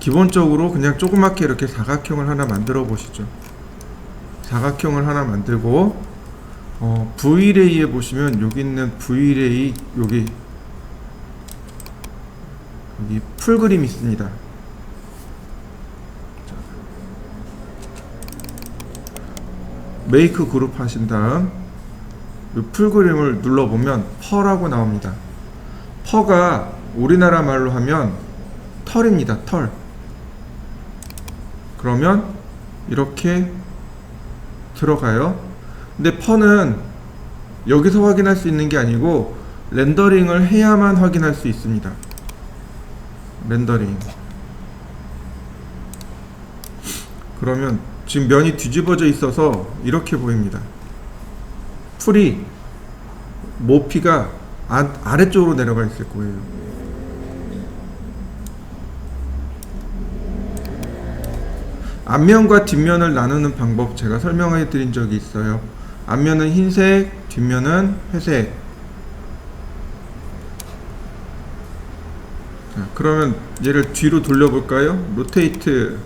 기본적으로 그냥 조그맣게 이렇게 사각형을 하나 만들어 보시죠. 사각형을 하나 만들고 V레이에 보시면 여기 있는 V레이 여기 풀그림 있습니다. 메이크 그룹 하신 다음 이 풀그림을 눌러보면 펄라고 나옵니다. 펄가 우리나라 말로 하면 털입니다. 털. 그러면 이렇게 들어가요. 근데 펄은 여기서 확인할 수 있는 게 아니고 렌더링을 해야만 확인할 수 있습니다. 렌더링. 그러면 지금 면이 뒤집어져 있어서 이렇게 보입니다. 풀이 모피가 아래쪽으로 내려가 있을 거예요. 앞면과 뒷면을 나누는 방법 제가 설명해 드린 적이 있어요. 앞면은 흰색, 뒷면은 회색. 자, 그러면 얘를 뒤로 돌려볼까요? 로테이트.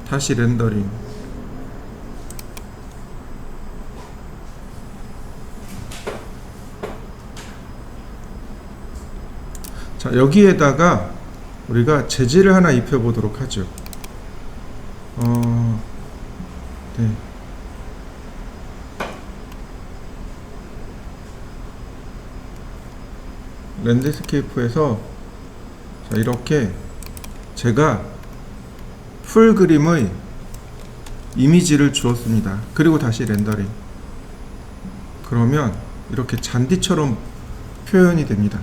다시 렌더링. 자, 여기에다가 우리가 재질을 하나 입혀 보도록 하죠. 네. 랜드스케이프에서 자, 이렇게 제가 풀 그림의 이미지를 주었습니다. 그리고 다시 렌더링. 그러면 이렇게 잔디처럼 표현이 됩니다.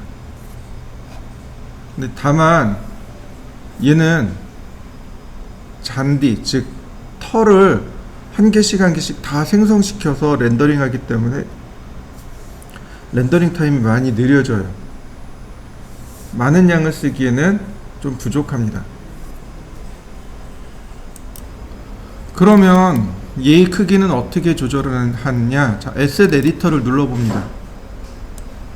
근데 다만 얘는 잔디, 즉 털을 한 개씩 한 개씩 다 생성시켜서 렌더링 하기 때문에 렌더링 타임이 많이 느려져요. 많은 양을 쓰기에는 좀 부족합니다. 그러면 얘의 크기는 어떻게 조절을 하느냐? 자, 에셋 에디터를 눌러봅니다.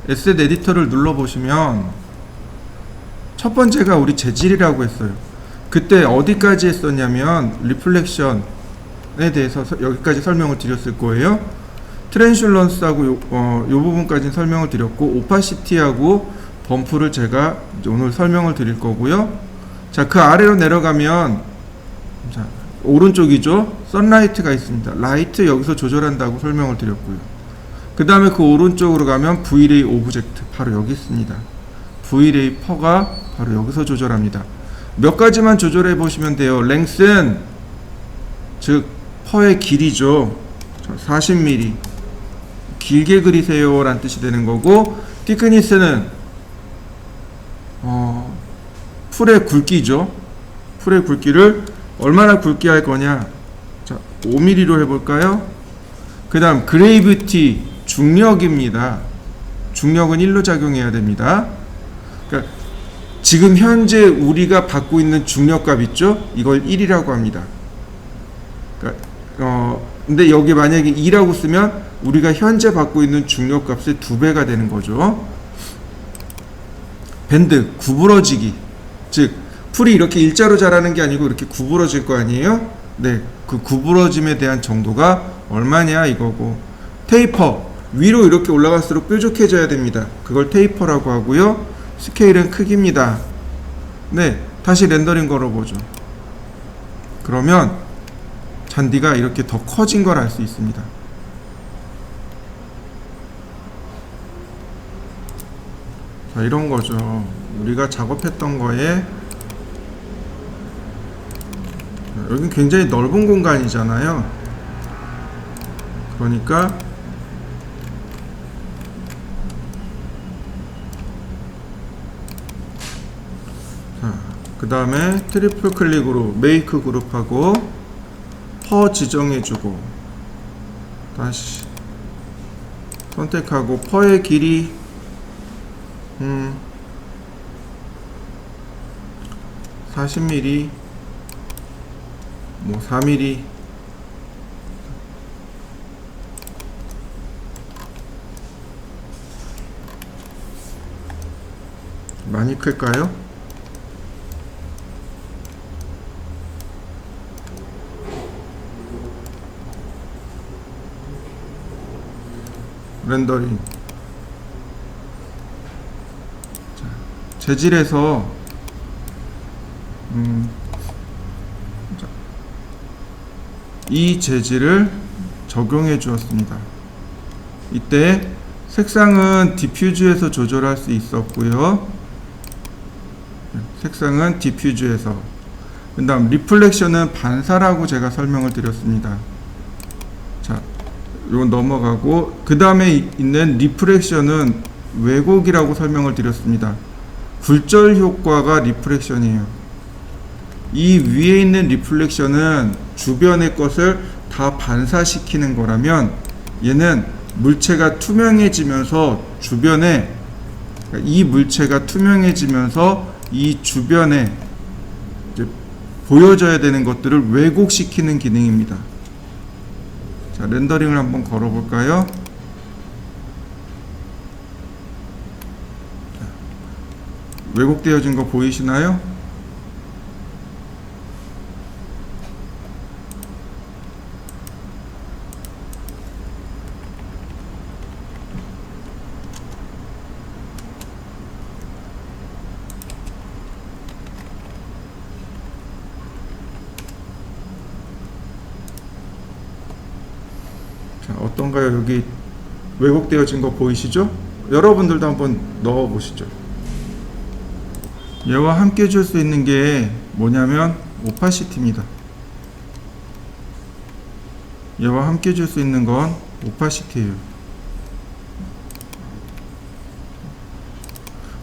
에셋 에디터를 눌러보시면 첫 번째가 우리 재질이라고 했어요. 그때 어디까지 했었냐면 리플렉션에 대해서 여기까지 설명을 드렸을 거예요. 트랜슐런스하고 요 부분까지는 설명을 드렸고 오파시티하고 범프를 제가 오늘 설명을 드릴 거고요. 자, 그 아래로 내려가면 자, 오른쪽이죠. 선라이트가 있습니다. 라이트 여기서 조절한다고 설명을 드렸고요. 그 다음에 그 오른쪽으로 가면 Vray 오브젝트 바로 여기 있습니다. Vray 퍼가 바로 여기서 조절합니다. 몇 가지만 조절해 보시면 돼요. 랭스는 즉 퍼의 길이죠. 40mm 길게 그리세요 라는 뜻이 되는 거고, 티크니스는 풀의 굵기죠. 풀의 굵기를 얼마나 굵게 할 거냐. 자, 5mm로 해볼까요? 그 다음 그레이비티 중력입니다. 중력은 1로 작용해야 됩니다. 그러니까 지금 현재 우리가 받고 있는 중력값 있죠? 이걸 1이라고 합니다. 그러니까 근데 여기 만약에 2라고 쓰면 우리가 현재 받고 있는 중력값의 2배가 되는 거죠. 밴드 구부러지기, 즉 풀이 이렇게 일자로 자라는 게 아니고 이렇게 구부러질 거 아니에요? 네, 그 구부러짐에 대한 정도가 얼마냐 이거고, 테이퍼 위로 이렇게 올라갈수록 뾰족해져야 됩니다. 그걸 테이퍼라고 하고요. 스케일은 크기입니다. 네, 다시 렌더링 걸어보죠. 그러면 잔디가 이렇게 더 커진 걸 알 수 있습니다. 자, 이런 거죠. 우리가 작업했던 거에 여기 굉장히 넓은 공간이잖아요. 그러니까 그 다음에 트리플 클릭으로 메이크 그룹하고 퍼 지정해주고 다시 선택하고 퍼의 길이 40mm 뭐 4mm 많이 클까요? 렌더링. 자, 재질에서 자, 이 재질을 적용해 주었습니다. 이때 색상은 디퓨즈에서 조절할 수 있었고요. 색상은 디퓨즈에서. 그 다음 리플렉션은 반사라고 제가 설명을 드렸습니다. 자, 이건 넘어가고, 그 다음에 있는 리프렉션은 왜곡이라고 설명을 드렸습니다. 굴절 효과가 리프렉션이에요. 이 위에 있는 리플렉션은 주변의 것을 다 반사시키는 거라면, 얘는 물체가 투명해지면서 주변에, 이 물체가 투명해지면서 이 주변에 이제 보여져야 되는 것들을 왜곡시키는 기능입니다. 자, 렌더링을 한번 걸어볼까요? 자, 왜곡되어진 거 보이시나요? 자, 어떤가요? 여기 왜곡되어진 거 보이시죠? 여러분들도 한번 넣어 보시죠. 얘와 함께 줄 수 있는 게 뭐냐면 오파시티입니다. 얘와 함께 줄 수 있는 건 오파시티예요.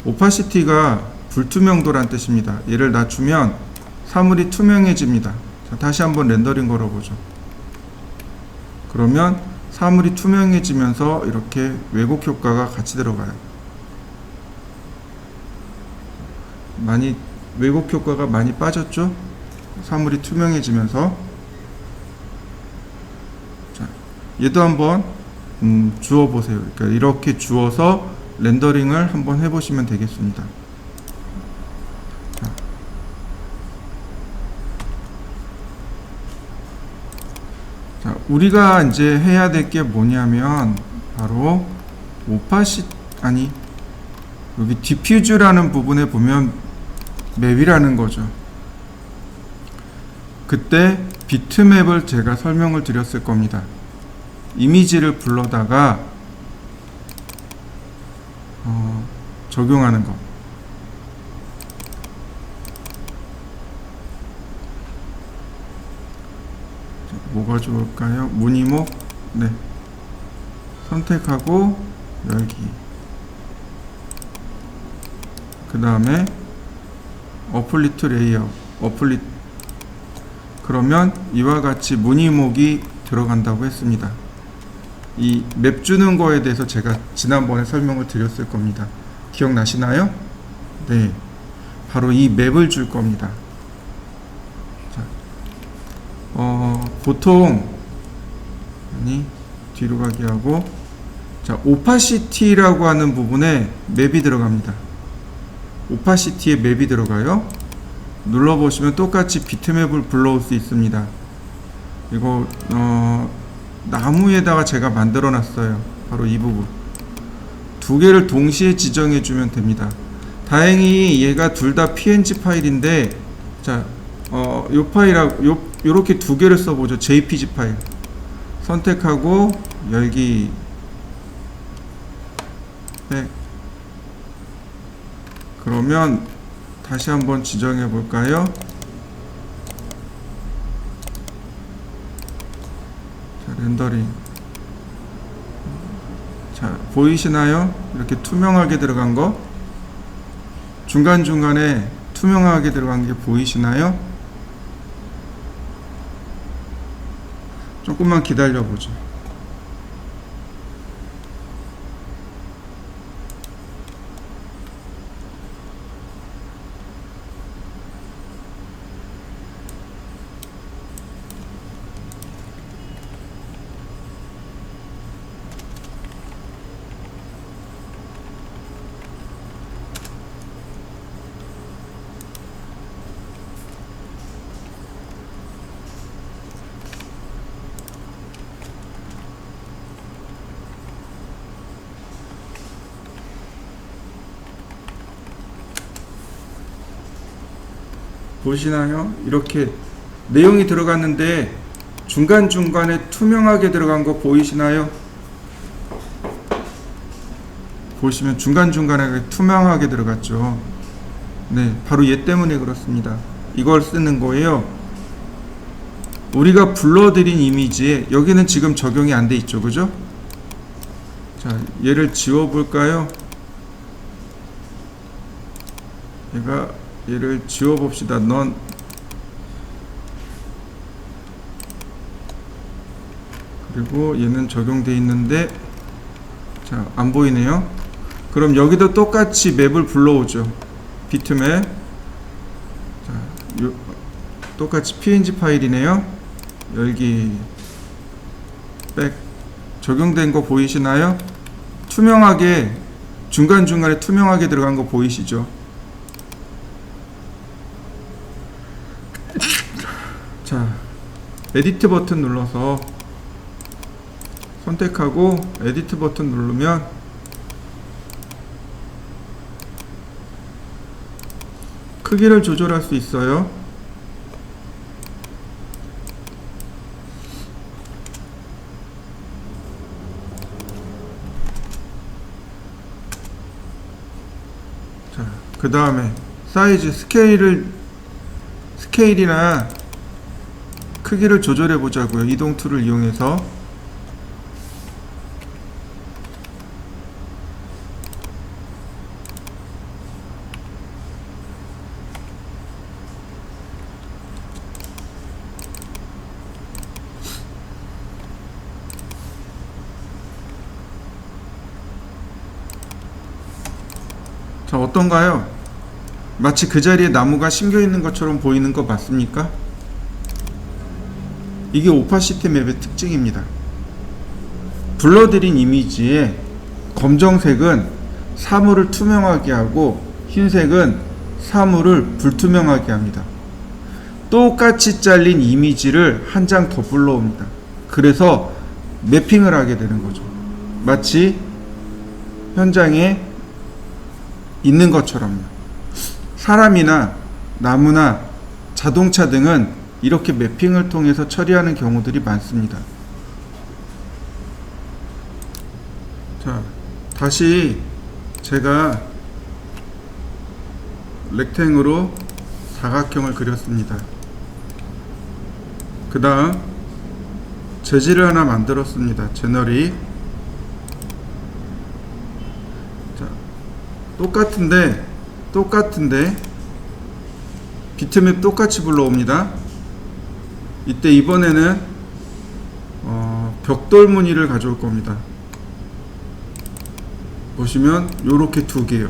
오파시티가 불투명도란 뜻입니다. 얘를 낮추면 사물이 투명해집니다. 자, 다시 한번 렌더링 걸어보죠. 그러면 사물이 투명해지면서 이렇게 왜곡 효과가 같이 들어가요. 왜곡 효과가 많이 빠졌죠? 사물이 투명해지면서. 자, 얘도 한번 주워 보세요. 그러니까 이렇게 주워서 렌더링을 한번 해보시면 되겠습니다. 자, 우리가 이제 해야 될 게 뭐냐면 바로 여기 디퓨즈라는 부분에 보면 맵이라는 거죠. 그때 비트맵을 제가 설명을 드렸을 겁니다. 이미지를 불러다가 적용하는 거. 뭐가 좋을까요? 무늬목, 네, 선택하고 열기. 그 다음에 어플리 투 레이아웃, 그러면 이와 같이 무늬목이 들어간다고 했습니다. 이 맵 주는 거에 대해서 제가 지난번에 설명을 드렸을 겁니다. 기억나시나요? 네, 바로 이 맵을 줄 겁니다. 자, 보통 뒤로 가기 하고, 자, 오파시티라고 하는 부분에 맵이 들어갑니다. 오파시티에 맵이 들어가요. 눌러보시면 똑같이 비트맵을 불러올 수 있습니다. 이거 나무에다가 제가 만들어 놨어요. 바로 이 부분 두 개를 동시에 지정해 주면 됩니다. 다행히 얘가 둘 다 png 파일인데, 자, 요 파일하고 요렇게 두 개를 써보죠. jpg 파일 선택하고 열기. 네. 그러면 다시 한번 지정해 볼까요? 자, 렌더링. 자, 보이시나요? 이렇게 투명하게 들어간 거, 중간중간에 투명하게 들어간 게 보이시나요? 조금만 기다려 보죠. 보시나요? 이렇게 내용이 들어갔는데 중간중간에 투명하게 들어간 거 보이시나요? 보시면 중간중간에 투명하게 들어갔죠. 네, 바로 얘 때문에 그렇습니다. 이걸 쓰는 거예요. 우리가 불러들인 이미지에 여기는 지금 적용이 안 돼 있죠, 그죠? 자, 얘를 지워볼까요? 얘를 지워봅시다. 그리고 얘는 적용돼 있는데, 자, 안 보이네요. 그럼 여기도 똑같이 맵을 불러오죠. 비트맵. 자, 똑같이 png 파일이네요. 열기 백. 적용된 거 보이시나요? 투명하게, 중간중간에 투명하게 들어간 거 보이시죠? 자, 에디트 버튼 눌러서 선택하고 에디트 버튼 누르면 크기를 조절할 수 있어요. 자, 그 다음에 사이즈, 스케일이나 크기를 조절해 보자고요. 이동 툴을 이용해서. 자, 어떤가요? 마치 그 자리에 나무가 심겨 있는 것처럼 보이는 거 맞습니까? 이게 오파시티 맵의 특징입니다. 불러들인 이미지에 검정색은 사물을 투명하게 하고 흰색은 사물을 불투명하게 합니다. 똑같이 잘린 이미지를 한 장 더 불러옵니다. 그래서 매핑을 하게 되는 거죠. 마치 현장에 있는 것처럼요. 사람이나 나무나 자동차 등은 이렇게 매핑을 통해서 처리하는 경우들이 많습니다. 자, 다시 제가 렉탱으로 사각형을 그렸습니다. 그 다음 재질을 하나 만들었습니다. 제너릭. 자, 똑같은데 비트맵 똑같이 불러옵니다. 이때 이번에는 벽돌 무늬를 가져올 겁니다. 보시면 요렇게 두 개요.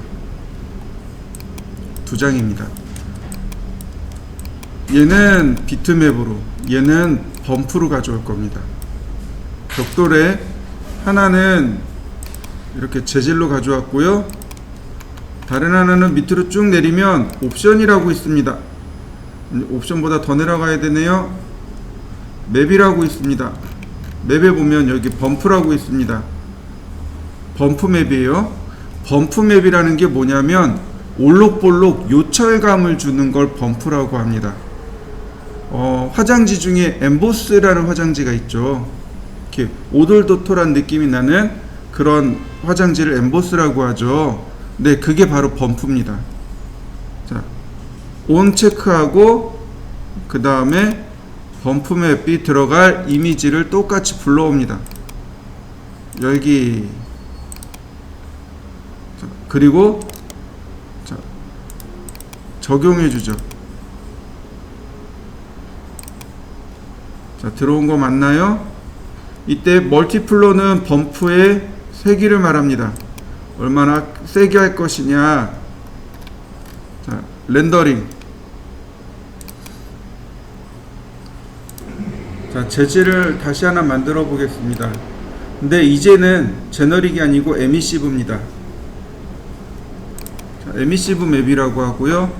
두 장입니다. 얘는 비트맵으로, 얘는 범프로 가져올 겁니다. 벽돌에 하나는 이렇게 재질로 가져왔고요. 다른 하나는 밑으로 쭉 내리면 옵션이라고 있습니다. 옵션보다 더 내려가야 되네요. 맵이라고 있습니다. 맵에 보면 여기 범프라고 있습니다. 범프 맵이에요. 범프 맵이라는 게 뭐냐면 올록볼록 요철감을 주는 걸 범프라고 합니다. 화장지 중에 엠보스라는 화장지가 있죠. 이렇게 오돌도돌한 느낌이 나는 그런 화장지를 엠보스라고 하죠. 네, 그게 바로 범프입니다. 자, 온 체크하고 그 다음에 범프 맵이 들어갈 이미지를 똑같이 불러옵니다. 열기. 자, 그리고 자, 적용해주죠. 자, 들어온 거 맞나요? 이때 멀티플로는 범프의 세기를 말합니다. 얼마나 세게 할 것이냐. 자, 렌더링. 자, 재질을 다시 하나 만들어 보겠습니다. 근데 이제는 제너릭이 아니고 에미시브입니다. 자, 에미시브 맵이라고 하고요.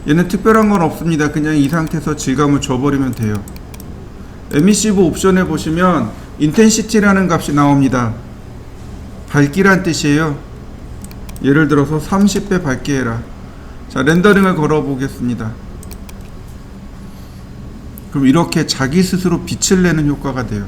얘는 특별한 건 없습니다. 그냥 이 상태에서 질감을 줘버리면 돼요. 에미시브 옵션에 보시면 인텐시티라는 값이 나옵니다. 밝기란 뜻이에요. 예를 들어서 30배 밝게 해라. 자, 렌더링을 걸어 보겠습니다. 그럼 이렇게 자기 스스로 빛을 내는 효과가 돼요.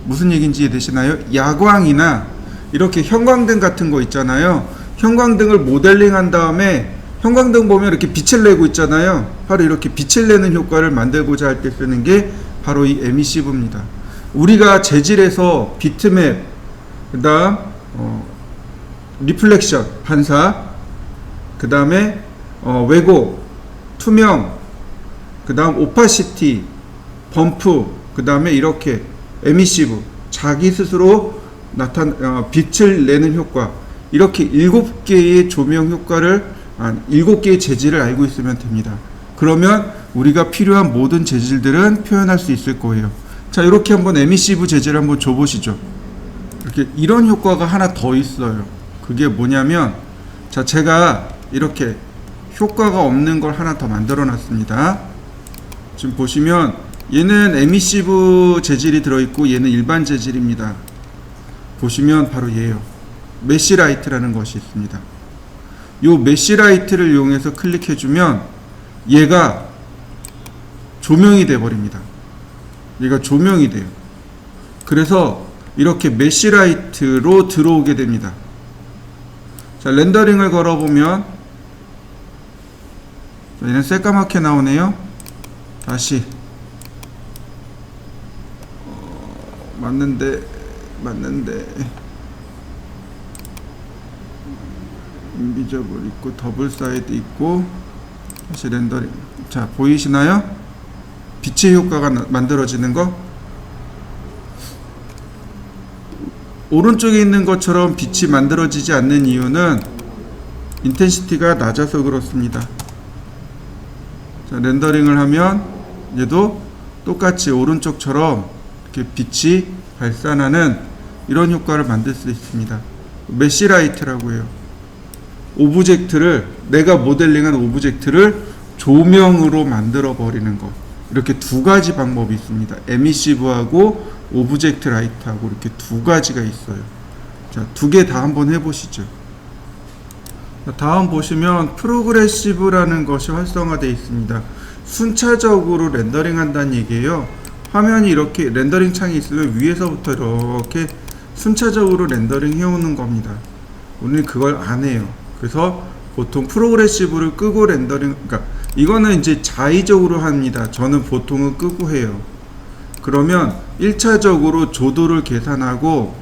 무슨 얘기인지 이해되시나요? 야광이나 이렇게 형광등 같은 거 있잖아요. 형광등을 모델링한 다음에 형광등 보면 이렇게 빛을 내고 있잖아요. 바로 이렇게 빛을 내는 효과를 만들고자 할 때 쓰는 게 바로 이 에미시브입니다. 우리가 재질에서 비트맵, 그 다음 리플렉션, 반사, 그 다음에 왜곡, 투명, 그 다음 오파시티, 범프, 그 다음에 이렇게 에미시브, 자기 스스로 빛을 내는 효과, 이렇게 7개의 조명 효과를 7개의 재질을 알고 있으면 됩니다. 그러면 우리가 필요한 모든 재질들은 표현할 수 있을 거예요. 자, 이렇게 한번 에미시브 재질 한번 줘보시죠. 이렇게 이런 효과가 하나 더 있어요. 그게 뭐냐면, 자, 제가 이렇게 효과가 없는 걸 하나 더 만들어 놨습니다. 지금 보시면 얘는 에미시브 재질이 들어있고 얘는 일반 재질입니다. 보시면 바로 얘예요. 메시라이트라는 것이 있습니다. 요 메시라이트를 이용해서 클릭해주면 얘가 조명이 돼버립니다. 얘가 조명이 돼요. 그래서 이렇게 메시라이트로 들어오게 됩니다. 자, 렌더링을 걸어보면 얘는 새까맣게 나오네요. 다시 맞는데 인비저블 있고 더블 사이드 있고 다시 렌더링. 자, 보이시나요? 빛의 효과가 만들어지는 거. 오른쪽에 있는 것처럼 빛이 만들어지지 않는 이유는 인텐시티가 낮아서 그렇습니다. 자, 렌더링을 하면 얘도 똑같이 오른쪽처럼 이렇게 빛이 발산하는 이런 효과를 만들 수 있습니다. 메시라이트라고 해요. 오브젝트를, 내가 모델링한 오브젝트를 조명으로 만들어 버리는 것. 이렇게 두 가지 방법이 있습니다. 에미시브하고 오브젝트 라이트하고 이렇게 두 가지가 있어요. 자, 두 개 다 한번 해보시죠. 자, 다음 보시면 프로그레시브라는 것이 활성화되어 있습니다. 순차적으로 렌더링 한다는 얘기예요. 화면이 이렇게 렌더링 창이 있으면 위에서부터 이렇게 순차적으로 렌더링 해오는 겁니다. 우리는 그걸 안 해요. 그래서 보통 프로그레시브를 끄고 렌더링, 그러니까 이거는 이제 자의적으로 합니다. 저는 보통은 끄고 해요. 그러면 1차적으로 조도를 계산하고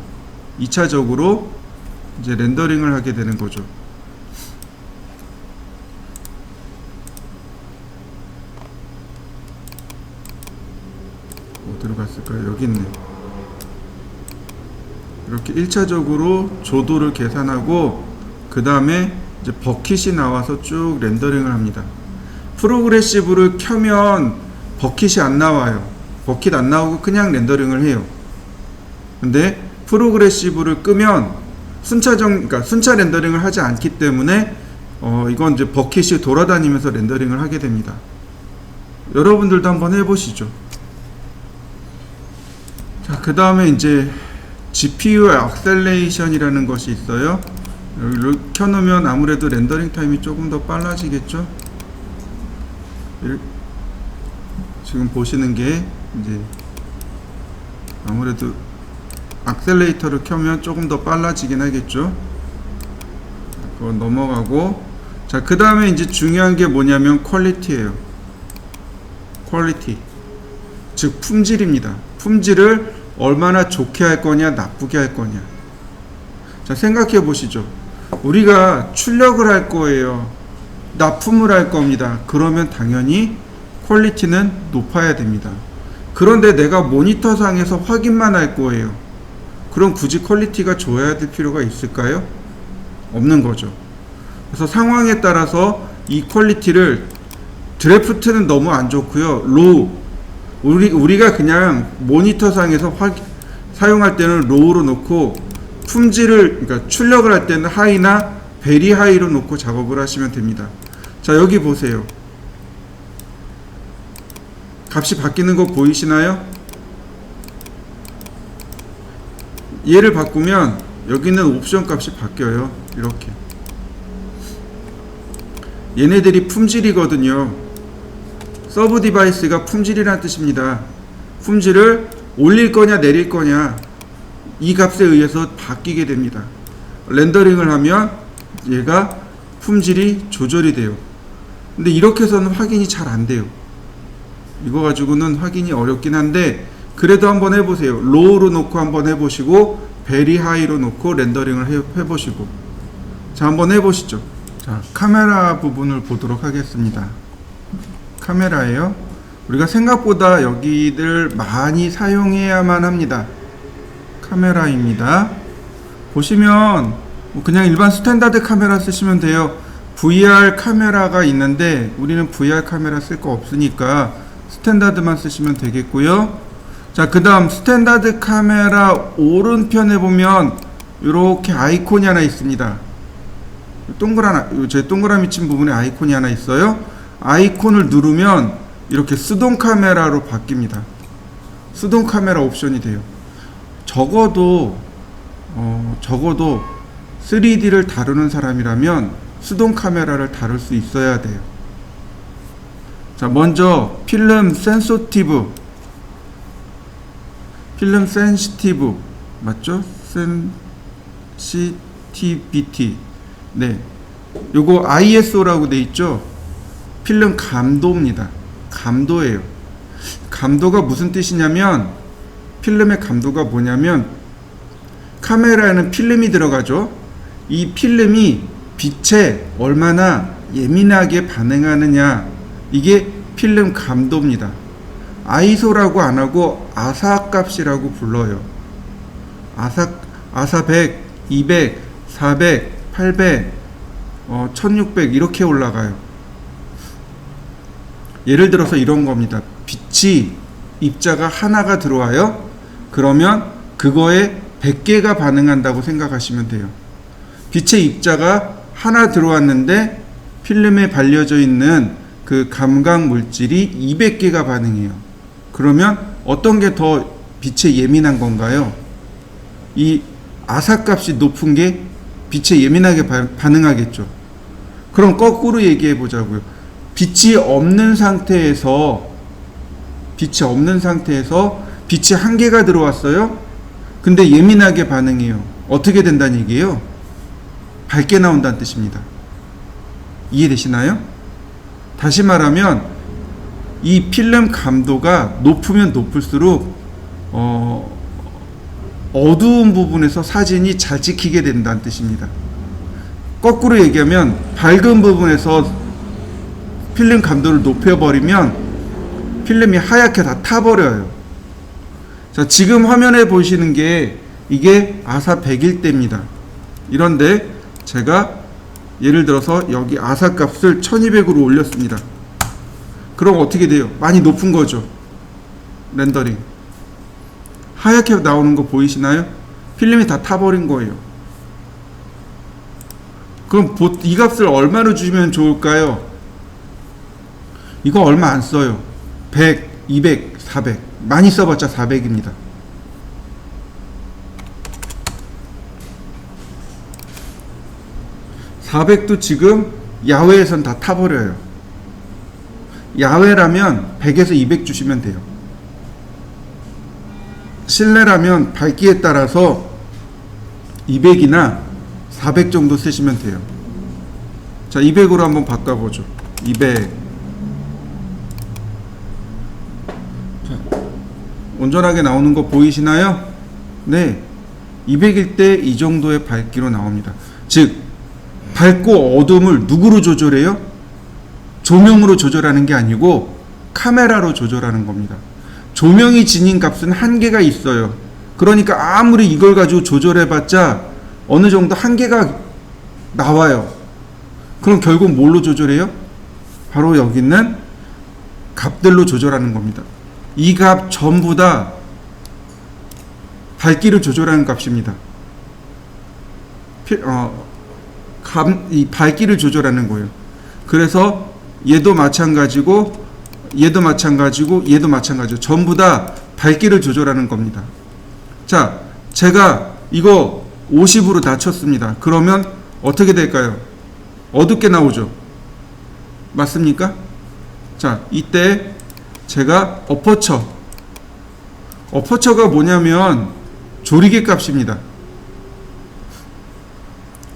2차적으로 이제 렌더링을 하게 되는 거죠. 어디로 갔을까요? 여기 있네. 이렇게 1차적으로 조도를 계산하고 그 다음에 이제 버킷이 나와서 쭉 렌더링을 합니다. 프로그레시브를 켜면 버킷이 안 나와요. 버킷 안 나오고 그냥 렌더링을 해요. 근데 프로그레시브를 끄면 그러니까 순차 렌더링을 하지 않기 때문에 이건 이제 버킷이 돌아다니면서 렌더링을 하게 됩니다. 여러분들도 한번 해보시죠. 자, 그 다음에 이제 GPU 액셀레이션이라는 것이 있어요. 여기를 켜놓으면 아무래도 렌더링 타임이 조금 더 빨라지겠죠. 지금 보시는 게 이제 아무래도 액셀레이터를 켜면 조금 더 빨라지긴 하겠죠. 그거 넘어가고, 자, 그 다음에 이제 중요한 게 뭐냐면 퀄리티예요. 퀄리티, 즉 품질입니다. 품질을 얼마나 좋게 할 거냐 나쁘게 할 거냐. 자, 생각해 보시죠. 우리가 출력을 할 거예요. 납품을 할 겁니다. 그러면 당연히 퀄리티는 높아야 됩니다. 그런데 내가 모니터상에서 확인만 할 거예요. 그럼 굳이 퀄리티가 좋아야 될 필요가 있을까요? 없는 거죠. 그래서 상황에 따라서 이 퀄리티를, 드래프트는 너무 안 좋고요. 로우, 우리가 그냥 모니터상에서 사용할 때는 로우로 놓고, 품질을, 그러니까 출력을 할 때는 하이나 베리 하이로 놓고 작업을 하시면 됩니다. 자, 여기 보세요. 값이 바뀌는 거 보이시나요? 얘를 바꾸면 여기는 옵션 값이 바뀌어요. 이렇게. 얘네들이 품질이거든요. 서브 디바이스가 품질이라는 뜻입니다. 품질을 올릴 거냐 내릴 거냐 이 값에 의해서 바뀌게 됩니다. 렌더링을 하면 얘가 품질이 조절이 돼요. 근데 이렇게 해서는 확인이 잘 안 돼요. 이거 가지고는 확인이 어렵긴 한데 그래도 한번 해보세요. 로우로 놓고 한번 해보시고 베리 하이로 놓고 렌더링을 해보시고. 자, 한번 해보시죠. 자, 카메라 부분을 보도록 하겠습니다. 카메라예요. 우리가 생각보다 여기를 많이 사용해야만 합니다. 카메라입니다. 보시면 그냥 일반 스탠다드 카메라 쓰시면 돼요. VR 카메라가 있는데 우리는 VR 카메라 쓸 거 없으니까 스탠다드만 쓰시면 되겠고요. 자, 그 다음 스탠다드 카메라 오른편에 보면 이렇게 아이콘이 하나 있습니다. 제 동그라미 친 부분에 아이콘이 하나 있어요. 아이콘을 누르면 이렇게 수동 카메라로 바뀝니다. 수동 카메라 옵션이 돼요. 적어도 3D를 다루는 사람이라면 수동 카메라를 다룰 수 있어야 돼요. 자, 먼저 필름 센시티브 맞죠? 센시티비티. 네, 요거 ISO라고 돼 있죠. 필름 감도입니다. 감도예요. 감도가 무슨 뜻이냐면, 필름의 감도가 뭐냐면, 카메라에는 필름이 들어가죠. 이 필름이 빛에 얼마나 예민하게 반응하느냐, 이게 필름 감도입니다. ISO라고 안 하고 아사 값이라고 불러요. 아사 100, 200, 400, 800, 1600 이렇게 올라가요. 예를 들어서 이런 겁니다. 빛이 입자가 하나가 들어와요. 그러면 그거에 100개가 반응한다고 생각하시면 돼요. 빛의 입자가 하나 들어왔는데 필름에 발려져 있는 그 감각 물질이 200개가 반응해요. 그러면 어떤 게 더 빛에 예민한 건가요? 이 아사 값이 높은 게 빛에 예민하게 반응하겠죠. 그럼 거꾸로 얘기해 보자고요. 빛이 없는 상태에서 빛이 한 개가 들어왔어요. 근데 예민하게 반응해요. 어떻게 된다는 얘기예요? 밝게 나온다는 뜻입니다. 이해되시나요? 다시 말하면 이 필름 감도가 높으면 높을수록 어두운 부분에서 사진이 잘 찍히게 된다는 뜻입니다. 거꾸로 얘기하면 밝은 부분에서 필름 감도를 높여버리면 필름이 하얗게 다 타버려요. 자, 지금 화면에 보시는 게 이게 아사 100일 때입니다. 이런데 제가 예를 들어서 여기 아사 값을 1200으로 올렸습니다. 그럼 어떻게 돼요? 많이 높은 거죠. 렌더링. 하얗게 나오는 거 보이시나요? 필름이 다 타버린 거예요. 그럼 이 값을 얼마로 주시면 좋을까요? 이거 얼마 안 써요. 100, 200, 400. 많이 써봤자 400입니다. (400도) 지금 야외에선 다 타버려요. 야외라면 100에서 200 주시면 돼요. 실내라면 밝기에 따라서 200이나 400 정도 쓰시면 돼요. 자, 200으로 한번 바꿔보죠. 200. 자, 온전하게 나오는 거 보이시나요? 네. 200일 때 이 정도의 밝기로 나옵니다. 즉, 밝고 어둠을 누구로 조절해요? 조명으로 조절하는 게 아니고 카메라로 조절하는 겁니다. 조명이 지닌 값은 한계가 있어요. 그러니까 아무리 이걸 가지고 조절해봤자 어느 정도 한계가 나와요. 그럼 결국 뭘로 조절해요? 바로 여기 있는 값들로 조절하는 겁니다. 이 값 전부 다 밝기를 조절하는 값입니다. 이 밝기를 조절하는 거예요. 그래서 얘도 마찬가지고 얘도 마찬가지고 얘도 마찬가지고 전부 다 밝기를 조절하는 겁니다. 자, 제가 이거 50으로 낮췄습니다. 그러면 어떻게 될까요? 어둡게 나오죠. 맞습니까? 자, 이때 제가 어퍼처가 뭐냐면 조리개 값입니다.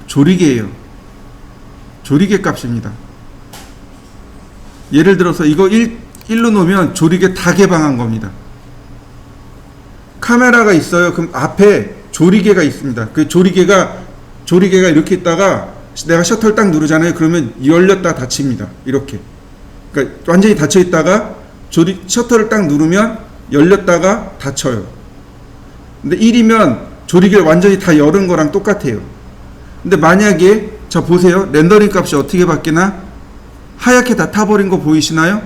조리개예요. 조리개 값입니다. 예를 들어서 이거 1로 놓으면 조리개 다 개방한 겁니다. 카메라가 있어요. 그럼 앞에 조리개가 있습니다. 그 조리개가 이렇게 있다가 내가 셔터를 딱 누르잖아요. 그러면 열렸다 닫힙니다. 이렇게. 그러니까 완전히 닫혀 있다가 셔터를 딱 누르면 열렸다가 닫혀요. 근데 1이면 조리개를 완전히 다 열은 거랑 똑같아요. 근데 만약에 자 보세요. 렌더링 값이 어떻게 바뀌나? 하얗게 다 타버린 거 보이시나요?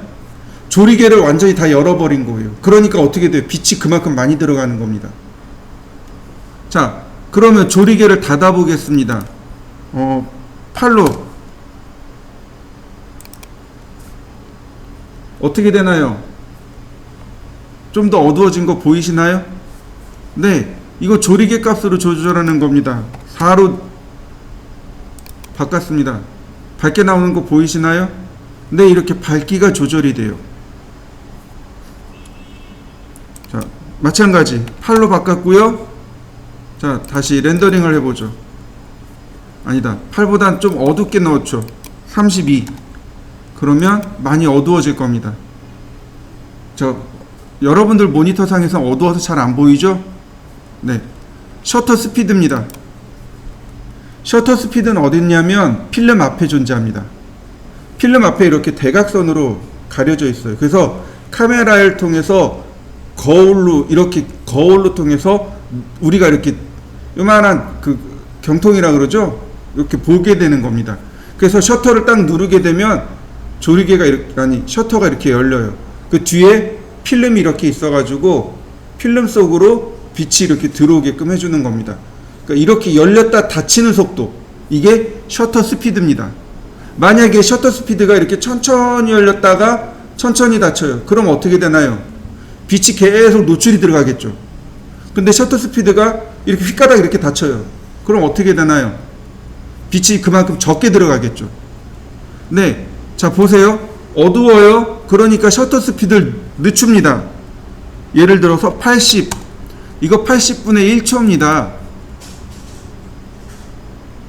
조리개를 완전히 다 열어버린 거예요. 그러니까 어떻게 돼요? 빛이 그만큼 많이 들어가는 겁니다. 자, 그러면 조리개를 닫아 보겠습니다. 팔로 어떻게 되나요? 좀 더 어두워진 거 보이시나요? 네, 이거 조리개 값으로 조절하는 겁니다. 4로 바꿨습니다. 밝게 나오는 거 보이시나요? 네, 이렇게 밝기가 조절이 돼요. 자, 마찬가지 8로 바꿨고요. 자, 다시 렌더링을 해보죠. 아니다, 8보단 좀 어둡게 넣었죠. 32. 그러면 많이 어두워질 겁니다. 여러분들 모니터상에서 어두워서 잘 안 보이죠? 네, 셔터 스피드입니다. 셔터 스피드는 어디 있냐면 필름 앞에 존재합니다. 필름 앞에 이렇게 대각선으로 가려져 있어요. 그래서 카메라를 통해서 거울로 통해서 우리가 이렇게 요만한 그 경통이라 그러죠? 이렇게 보게 되는 겁니다. 그래서 셔터를 딱 누르게 되면 셔터가 이렇게 열려요. 그 뒤에 필름이 이렇게 있어가지고 필름 속으로 빛이 이렇게 들어오게끔 해주는 겁니다. 그러니까 이렇게 열렸다 닫히는 속도, 이게 셔터 스피드입니다. 만약에 셔터 스피드가 이렇게 천천히 열렸다가 천천히 닫혀요. 그럼 어떻게 되나요? 빛이 계속 노출이 들어가겠죠. 근데 셔터 스피드가 이렇게 휘가닥 이렇게 닫혀요. 그럼 어떻게 되나요? 빛이 그만큼 적게 들어가겠죠. 네, 자 보세요. 어두워요. 그러니까 셔터 스피드를 늦춥니다. 예를 들어서 80. 이거 80분의 1초입니다.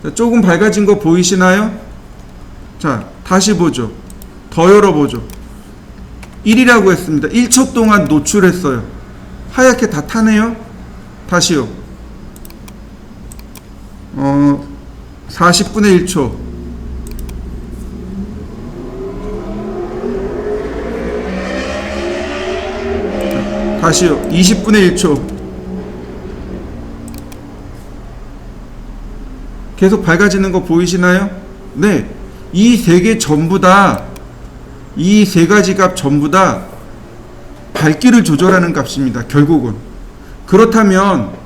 자, 조금 밝아진 거 보이시나요? 자, 다시 보죠. 더 열어보죠. 1이라고 했습니다. 1초 동안 노출했어요. 하얗게 다 타네요. 다시요. 40분의 1초. 다시요. 20분의 1초. 계속 밝아지는 거 보이시나요? 네. 이 세 개 전부 다, 이 세 가지 값 전부 다 밝기를 조절하는 값입니다. 결국은. 그렇다면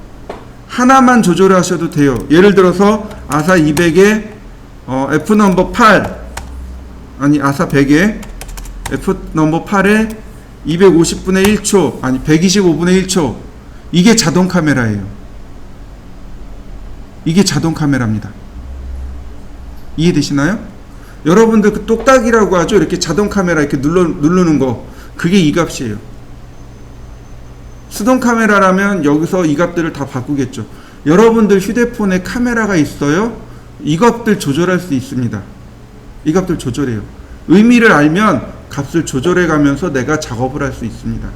하나만 조절하셔도 돼요. 예를 들어서 아사 200에 F 넘버 8, 아사 100에 F 넘버 8에 250분의 1초, 125분의 1초. 이게 자동 카메라예요. 이게 자동 카메라입니다. 이해되시나요? 여러분들 그 똑딱이라고 하죠. 이렇게 자동 카메라 이렇게 누르는 거. 그게 이 값이에요. 수동 카메라라면 여기서 이 값들을 다 바꾸겠죠. 여러분들 휴대폰에 카메라가 있어요? 이 값들 조절할 수 있습니다. 이 값들 조절해요. 의미를 알면 값을 조절해 가면서 내가 작업을 할 수 있습니다.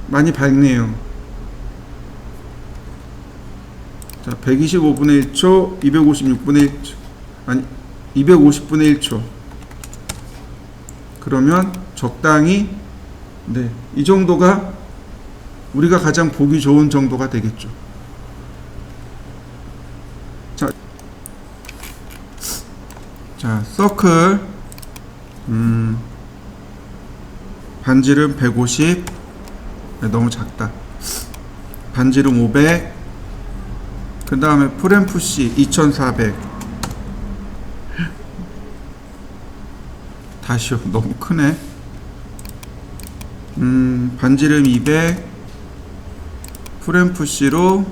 많이 밝네요. 자, 125분의 1초, 256분의 1초, 250분의 1초. 그러면 적당히, 네, 이 정도가 우리가 가장 보기 좋은 정도가 되겠죠. 자, 서클, 반지름 150, 네, 너무 작다. 반지름 500, 그 다음에 프렘푸시 2400. 다시요. 너무 크네. 반지름 200, 프렘푸시로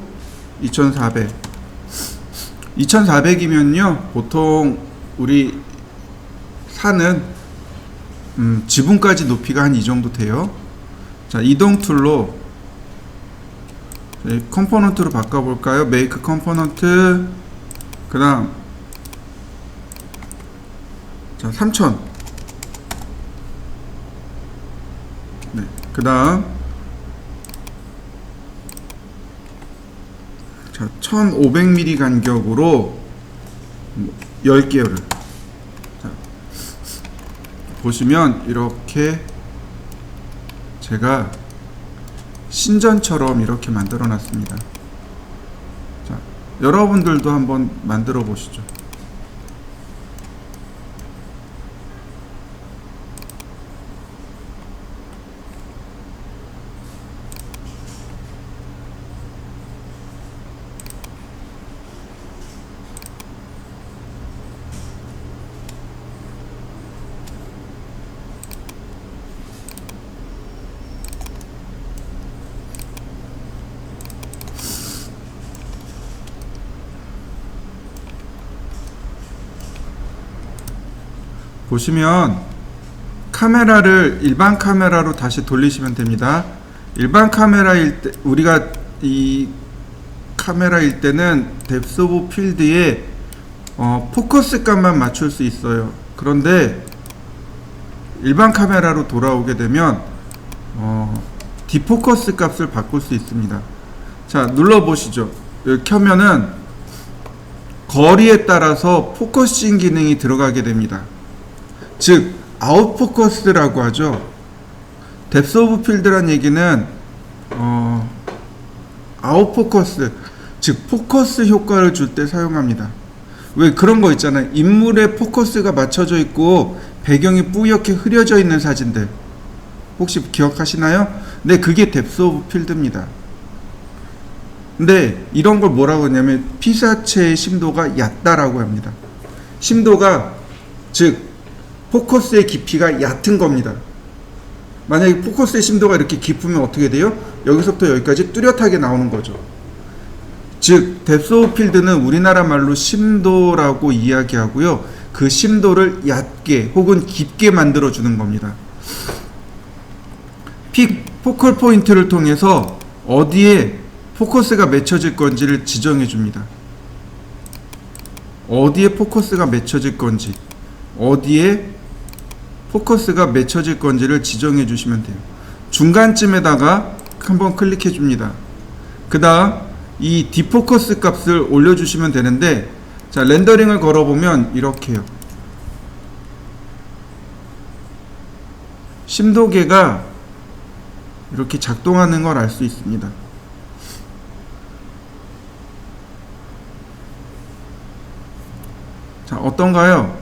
2400. 2400이면요 보통 우리 사는 지붕까지 높이가 한 이 정도 돼요. 자, 이동 툴로 컴포넌트로 바꿔볼까요? 메이크 컴포넌트. 그 다음 자 3000. 네, 그 다음 자 1500mm 간격으로 10개를 자, 보시면 이렇게 제가 신전처럼 이렇게 만들어 놨습니다. 자, 여러분들도 한번 만들어 보시죠. 보시면 카메라를 일반 카메라로 다시 돌리시면 됩니다. 일반 카메라일 때, 우리가 이 카메라일 때는 뎁스 오브 필드에 포커스 값만 맞출 수 있어요. 그런데 일반 카메라로 돌아오게 되면 디포커스 값을 바꿀 수 있습니다. 자, 눌러 보시죠. 여기 켜면은 거리에 따라서 포커싱 기능이 들어가게 됩니다. 즉 아웃포커스라고 하죠. 뎁스 오브 필드란 얘기는 아웃포커스, 즉 포커스 효과를 줄 때 사용합니다. 왜 그런 거 있잖아요. 인물의 포커스가 맞춰져 있고 배경이 뿌옇게 흐려져 있는 사진들 혹시 기억하시나요? 네, 그게 뎁스 오브 필드입니다. 근데 이런 걸 뭐라고 하냐면 피사체의 심도가 얕다라고 합니다. 심도가 즉 포커스의 깊이가 얕은 겁니다. 만약에 포커스의 심도가 이렇게 깊으면 어떻게 돼요? 여기서부터 여기까지 뚜렷하게 나오는 거죠. 즉 뎁스 오브 필드는 우리나라 말로 심도라고 이야기하고요. 그 심도를 얕게 혹은 깊게 만들어 주는 겁니다. 포컬 포인트를 통해서 어디에 포커스가 맺혀질 건지를 지정해 줍니다. 어디에 포커스가 맺혀질 건지, 어디에 포커스가 맺혀질 건지를 지정해 주시면 돼요. 중간쯤에다가 한번 클릭해 줍니다. 그 다음 이 디포커스 값을 올려주시면 되는데, 자, 렌더링을 걸어보면 이렇게요. 심도계가 이렇게 작동하는 걸 알 수 있습니다. 자, 어떤가요?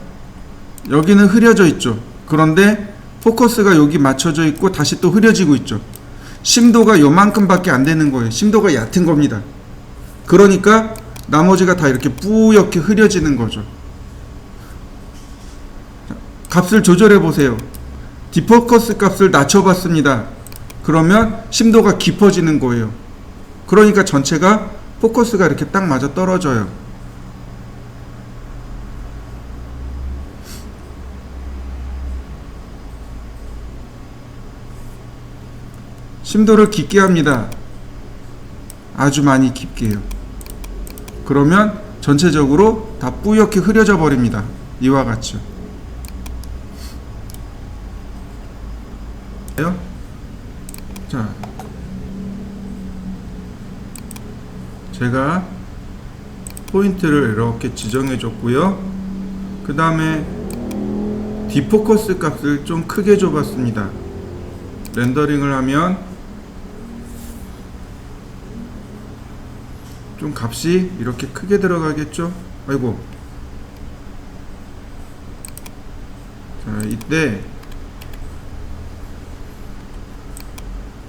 여기는 흐려져 있죠. 그런데 포커스가 여기 맞춰져 있고 다시 또 흐려지고 있죠. 심도가 요만큼밖에 안 되는 거예요. 심도가 얕은 겁니다. 그러니까 나머지가 다 이렇게 뿌옇게 흐려지는 거죠. 자, 값을 조절해 보세요. 디포커스 값을 낮춰봤습니다. 그러면 심도가 깊어지는 거예요. 그러니까 전체가 포커스가 이렇게 딱 맞아 떨어져요. 심도를 깊게 합니다. 아주 많이 깊게요. 그러면 전체적으로 다 뿌옇게 흐려져 버립니다. 이와 같죠. 자, 제가 포인트를 이렇게 지정해 줬고요. 그 다음에 디포커스 값을 좀 크게 줘봤습니다. 렌더링을 하면 좀 값이 이렇게 크게 들어가겠죠? 아이고. 자, 이때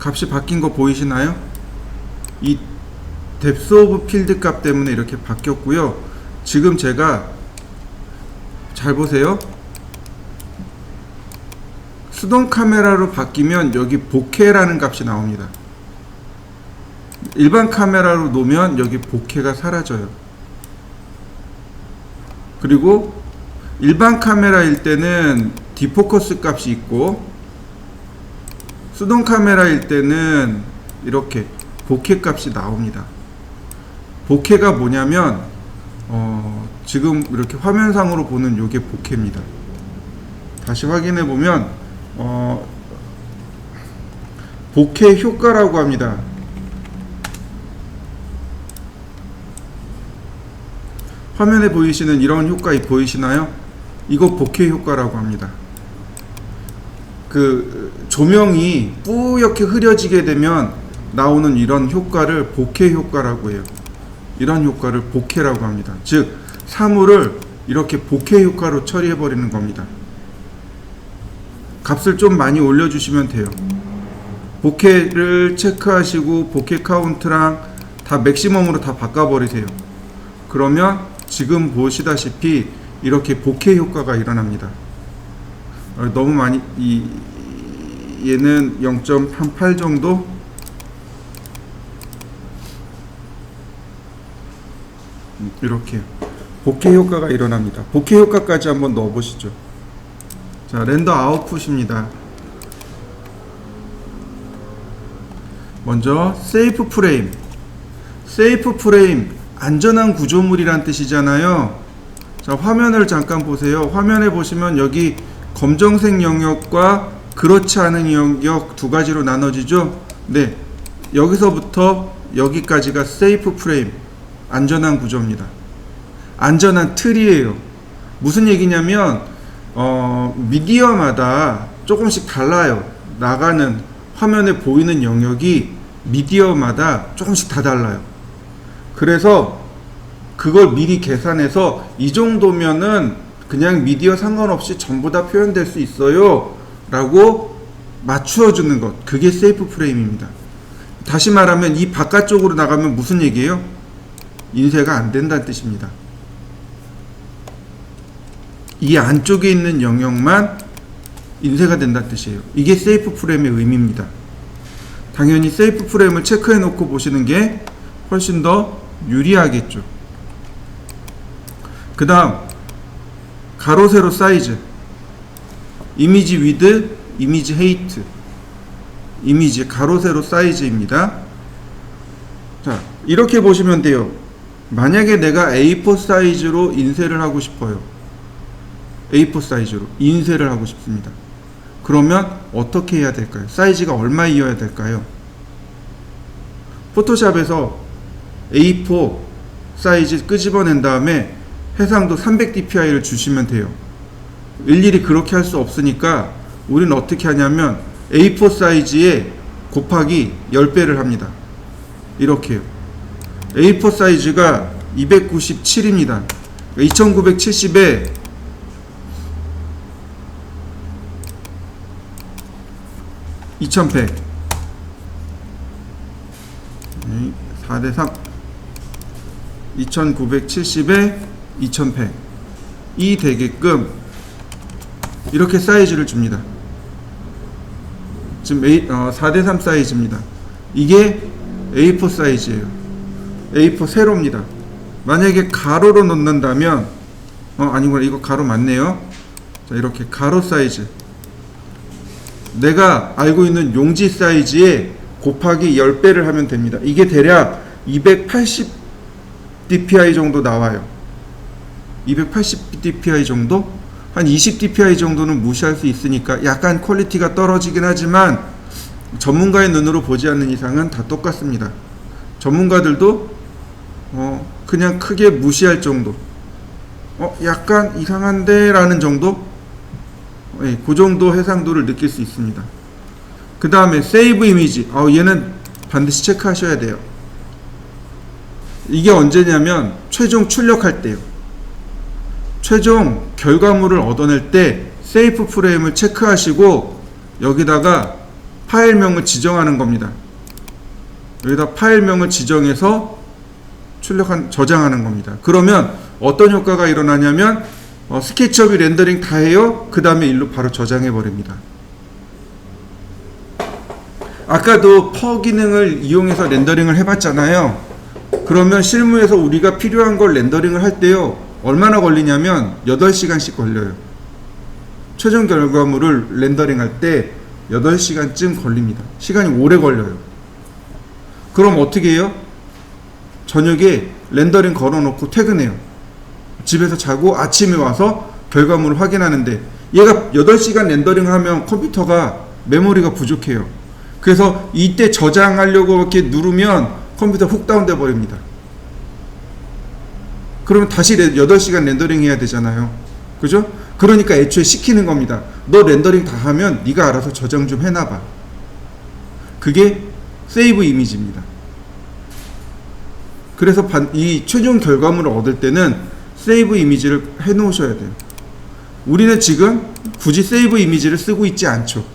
값이 바뀐 거 보이시나요? 이 뎁스 오브 필드 값 때문에 이렇게 바뀌었고요. 지금 제가 잘 보세요. 수동 카메라로 바뀌면 여기 보케라는 값이 나옵니다. 일반 카메라로 놓으면 여기 보케가 사라져요. 그리고 일반 카메라일 때는 디포커스 값이 있고, 수동 카메라일 때는 이렇게 보케 값이 나옵니다. 보케가 뭐냐면 지금 이렇게 화면상으로 보는 요게 보케입니다. 다시 확인해 보면 보케 효과라고 합니다. 화면에 보이시는 이런 효과 보이시나요? 이거 보케 효과라고 합니다. 그 조명이 뿌옇게 흐려지게 되면 나오는 이런 효과를 보케 효과라고 해요. 이런 효과를 보케라고 합니다. 즉 사물을 이렇게 보케 효과로 처리해 버리는 겁니다. 값을 좀 많이 올려주시면 돼요. 보케를 체크하시고 보케 카운트랑 다 맥시멈으로 다 바꿔버리세요. 그러면 지금 보시다시피 이렇게 보케 효과가 일어납니다. 너무 많이 얘는 0.8 정도, 이렇게 보케 효과가 일어납니다. 보케 효과까지 한번 넣어 보시죠. 자, 렌더 아웃풋입니다. 먼저 세이프 프레임. 세이프 프레임, 안전한 구조물이란 뜻이잖아요. 자, 화면을 잠깐 보세요. 화면에 보시면 여기 검정색 영역과 그렇지 않은 영역 두 가지로 나눠지죠. 네, 여기서부터 여기까지가 세이프 프레임, 안전한 구조입니다. 안전한 틀이에요. 무슨 얘기냐면 미디어마다 조금씩 달라요. 나가는 화면에 보이는 영역이 미디어마다 조금씩 다 달라요. 그래서 그걸 미리 계산해서 이 정도면은 그냥 미디어 상관없이 전부 다 표현될 수 있어요 라고 맞추어 주는 것, 그게 세이프 프레임입니다. 다시 말하면 이 바깥쪽으로 나가면 무슨 얘기예요? 인쇄가 안 된다는 뜻입니다. 이 안쪽에 있는 영역만 인쇄가 된다는 뜻이에요. 이게 세이프 프레임의 의미입니다. 당연히 세이프 프레임을 체크해 놓고 보시는 게 훨씬 더 유리하겠죠. 그 다음 가로 세로 사이즈, 이미지 위드, 이미지 헤이트, 이미지 가로 세로 사이즈입니다. 자, 이렇게 보시면 돼요. 만약에 내가 A4 사이즈로 인쇄를 하고 싶어요. A4 사이즈로 인쇄를 하고 싶습니다. 그러면 어떻게 해야 될까요? 사이즈가 얼마이어야 될까요? 포토샵에서 A4 사이즈 끄집어낸 다음에 해상도 300dpi를 주시면 돼요. 일일이 그렇게 할 수 없으니까 우리는 어떻게 하냐면 A4 사이즈에 곱하기 10배를 합니다. 이렇게요. A4 사이즈가 297입니다. 2970에 2100, 4대3, 2970에 2100 이 되게끔 이렇게 사이즈를 줍니다. 지금 4대3 사이즈입니다. 이게 A4 사이즈예요. A4 세로입니다. 만약에 가로로 넣는다면 아니구나, 이거 가로 맞네요. 자, 이렇게 가로 사이즈, 내가 알고 있는 용지 사이즈에 곱하기 10배를 하면 됩니다. 이게 대략 280 dpi 정도 나와요. 280 dpi 정도? 한 20 dpi 정도는 무시할 수 있으니까 약간 퀄리티가 떨어지긴 하지만 전문가의 눈으로 보지 않는 이상은 다 똑같습니다. 전문가들도 그냥 크게 무시할 정도, 약간 이상한데 라는 정도, 그 정도 해상도를 느낄 수 있습니다. 그 다음에 세이브 이미지, 얘는 반드시 체크하셔야 돼요. 이게 언제냐면 최종 출력할 때요. 최종 결과물을 얻어낼 때 세이프 프레임을 체크하시고 여기다가 파일명을 지정하는 겁니다. 여기다 파일명을 지정해서 저장하는 겁니다. 그러면 어떤 효과가 일어나냐면 스케치업이 렌더링 다 해요. 그 다음에 일로 바로 저장해 버립니다. 아까도 퍼 기능을 이용해서 렌더링을 해봤잖아요. 그러면 실무에서 우리가 필요한 걸 렌더링을 할 때요, 얼마나 걸리냐면 8시간씩 걸려요. 최종 결과물을 렌더링 할 때 8시간쯤 걸립니다. 시간이 오래 걸려요. 그럼 어떻게 해요? 저녁에 렌더링 걸어놓고 퇴근해요. 집에서 자고 아침에 와서 결과물을 확인하는데, 얘가 8시간 렌더링 하면 컴퓨터가 메모리가 부족해요. 그래서 이때 저장하려고 이렇게 누르면 컴퓨터 훅 다운돼 버립니다. 그러면 다시 8시간 렌더링 해야 되잖아요. 그죠? 그러니까 애초에 시키는 겁니다. 너 렌더링 다 하면 네가 알아서 저장 좀 해놔봐. 그게 세이브 이미지입니다. 그래서 이 최종 결과물을 얻을 때는 세이브 이미지를 해 놓으셔야 돼요. 우리는 지금 굳이 세이브 이미지를 쓰고 있지 않죠.